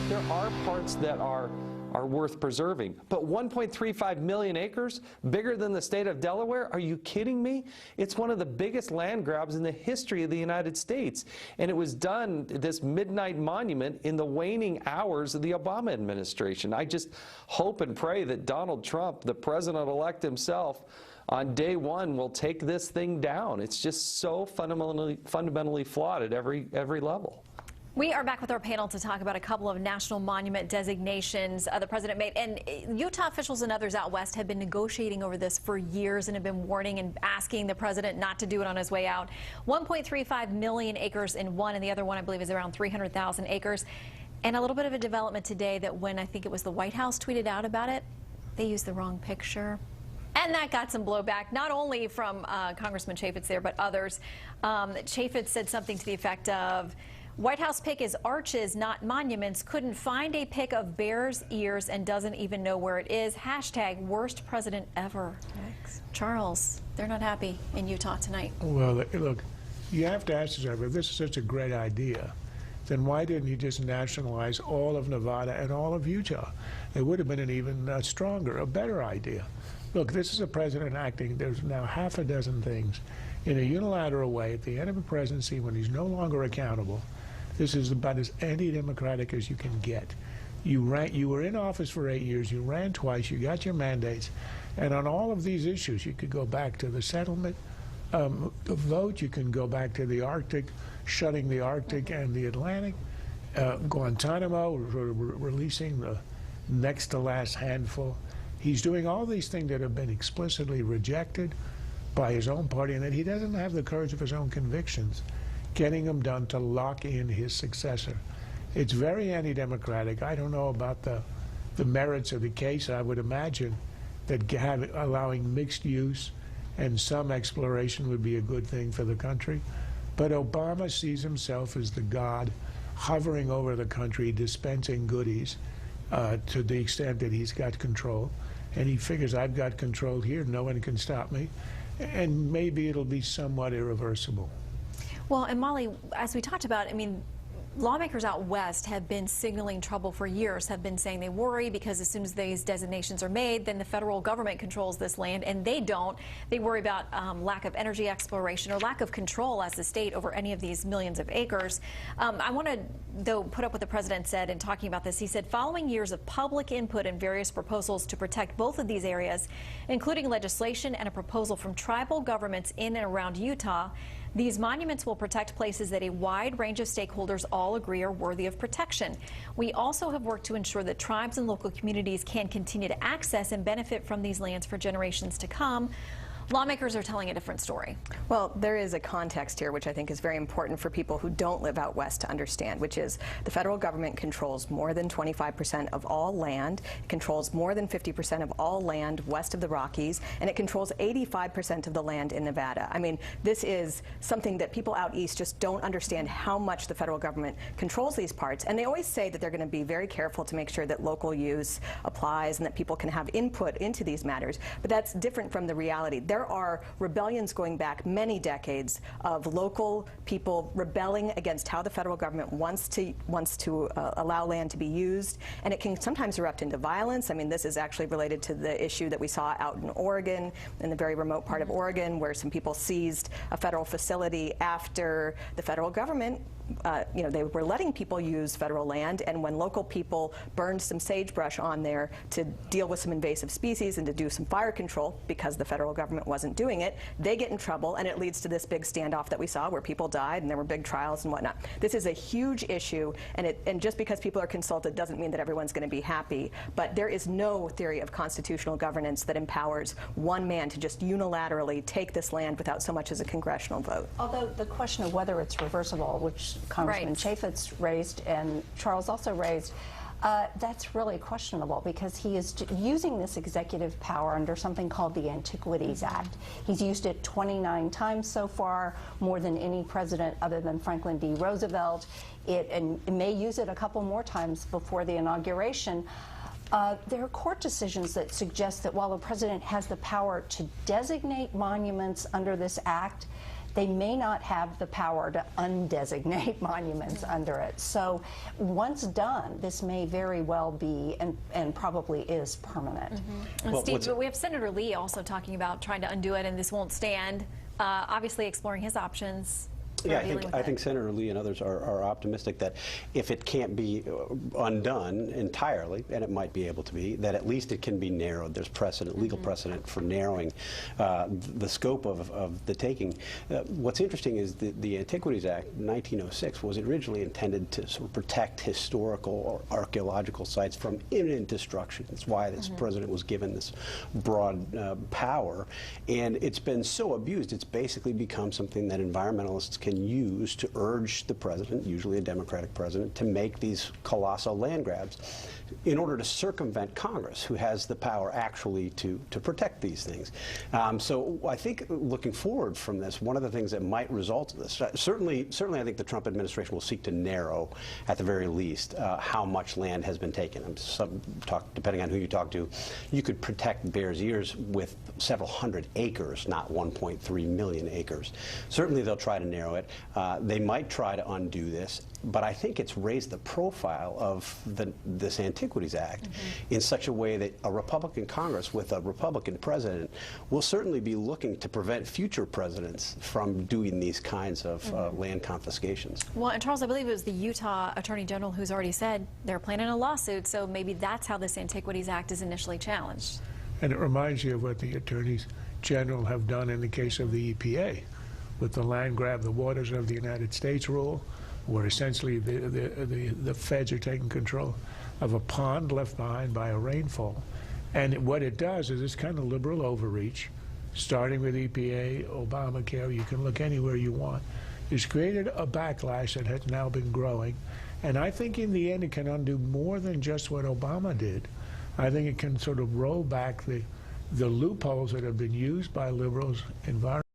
there are parts that are worth preserving. But 1.35 million acres, bigger than the state of Delaware? Are you kidding me? It's one of the biggest land grabs in the history of the United States. And it was done, this midnight monument, in the waning hours of the Obama administration. I just hope and pray that Donald Trump, the president-elect himself, on day one will take this thing down. It's just so fundamentally flawed at every level. We are back with our panel to talk about a couple of national monument designations the president made. And Utah officials and others out west have been negotiating over this for years and have been warning and asking the president not to do it on his way out. 1.35 million acres in one, and the other one, I believe, is around 300,000 acres. And a little bit of a development today that when I think it was the White House tweeted out about it, they used the wrong picture. And that got some blowback, not only from Congressman Chaffetz there, but others. Chaffetz said something to the effect of, White House pick is arches, not monuments. Couldn't find a pic of bear's ears and doesn't even know where it is. Hashtag worst president ever. Thanks. Charles, they're not happy in Utah tonight. Well, look, you have to ask yourself, if this is such a great idea, then why didn't you just nationalize all of Nevada and all of Utah? It would have been an even stronger, a better idea. Look, this is a president acting, there's now half a dozen things in a unilateral way at the end of a presidency when he's no longer accountable. This is about as anti-democratic as you can get. You were in office for 8 years, you ran twice, you got your mandates, and on all of these issues, you could go back to the settlement vote, you can go back to the Arctic, shutting the Arctic and the Atlantic, Guantanamo, releasing the next to last handful. He's doing all these things that have been explicitly rejected by his own party, and that he doesn't have the courage of his own convictions, getting them done to lock in his successor. It's very anti-democratic. I don't know about the merits of the case. I would imagine that allowing mixed use and some exploration would be a good thing for the country. But Obama sees himself as the god hovering over the country, dispensing goodies to the extent that he's got control. And he figures, I've got control here, no one can stop me. And maybe it'll be somewhat irreversible. Well, and Molly, as we talked about, I mean, lawmakers out west have been signaling trouble for years, have been saying they worry because as soon as these designations are made, then the federal government controls this land, and they don't. They worry about lack of energy exploration or lack of control as the state over any of these millions of acres. I want to, though, put up what the president said in talking about this. He said, following years of public input and various proposals to protect both of these areas, including legislation and a proposal from tribal governments in and around Utah, these monuments will protect places that a wide range of stakeholders all agree are worthy of protection. We also have worked to ensure that tribes and local communities can continue to access and benefit from these lands for generations to come. Lawmakers are telling a different story. Well, there is a context here which I think is very important for people who don't live out west to understand, which is the federal government controls more than 25% of all land, it controls more than 50% of all land west of the Rockies, and it controls 85% of the land in Nevada. I mean, this is something that people out east just don't understand how much the federal government controls these parts. And they always say that they're going to be very careful to make sure that local use applies and that people can have input into these matters. But that's different from the reality. There are rebellions going back many decades of local people rebelling against how the federal government wants to allow land to be used, and it can sometimes erupt into violence. I mean, this is actually related to the issue that we saw out in Oregon, in the very remote part of Oregon, where some people seized a federal facility after the federal government they were letting people use federal land, and when local people burned some sagebrush on there to deal with some invasive species and to do some fire control because the federal government wasn't doing it, they get in trouble, and it leads to this big standoff that we saw where people died and there were big trials and whatnot. This is a huge issue, and just because people are consulted doesn't mean that everyone's going to be happy, but there is no theory of constitutional governance that empowers one man to just unilaterally take this land without so much as a congressional vote. Although the question of whether it's reversible, which Congressman Chaffetz raised and Charles also raised, that's really questionable because he is using this executive power under something called the Antiquities Act. He's used it 29 times so far, more than any president other than Franklin D. Roosevelt. And may use it a couple more times before the inauguration. There are court decisions that suggest that while the president has the power to designate monuments under this act, they may not have the power to undesignate monuments under it. So once done, this may very well be, and probably is, permanent. And Steve, but we have Senator Lee also talking about trying to undo it, and this won't stand, obviously exploring his options. Yeah, I think Senator Lee and others are optimistic that if it can't be undone entirely, and it might be able to be, that at least it can be narrowed. There's precedent, legal precedent for narrowing the scope of the taking. What's interesting is the Antiquities Act 1906 was originally intended to sort of protect historical or archaeological sites from imminent destruction. That's why this president was given this broad power, and it's been so abused, it's basically become something that environmentalists can use to urge the president, usually a Democratic president, to make these colossal land grabs in order to circumvent Congress, who has the power actually to protect these things. So I think looking forward from this, one of the things that might result of this, certainly I think the Trump administration will seek to narrow, at the very least, how much land has been taken. Depending on who you talk to, you could protect Bears Ears with several hundred acres, not 1.3 million acres. Certainly they'll try to narrow it. They might try to undo this, but I think it's raised the profile of this Antiquities Act in such a way that a Republican Congress with a Republican president will certainly be looking to prevent future presidents from doing these kinds of land confiscations. Well, and Charles, I believe it was the Utah Attorney General who's already said they're planning a lawsuit, so maybe that's how this Antiquities Act is initially challenged. And it reminds you of what the attorneys general have done in the case of the EPA with the land grab, the waters of the United States rule, where essentially the feds are taking control of a pond left behind by a rainfall. And what it does is this kind of liberal overreach, starting with EPA, Obamacare, you can look anywhere you want, has created a backlash that has now been growing. And I think in the end it can undo more than just what Obama did. I think it can sort of roll back the loopholes that have been used by liberals, environmentalists,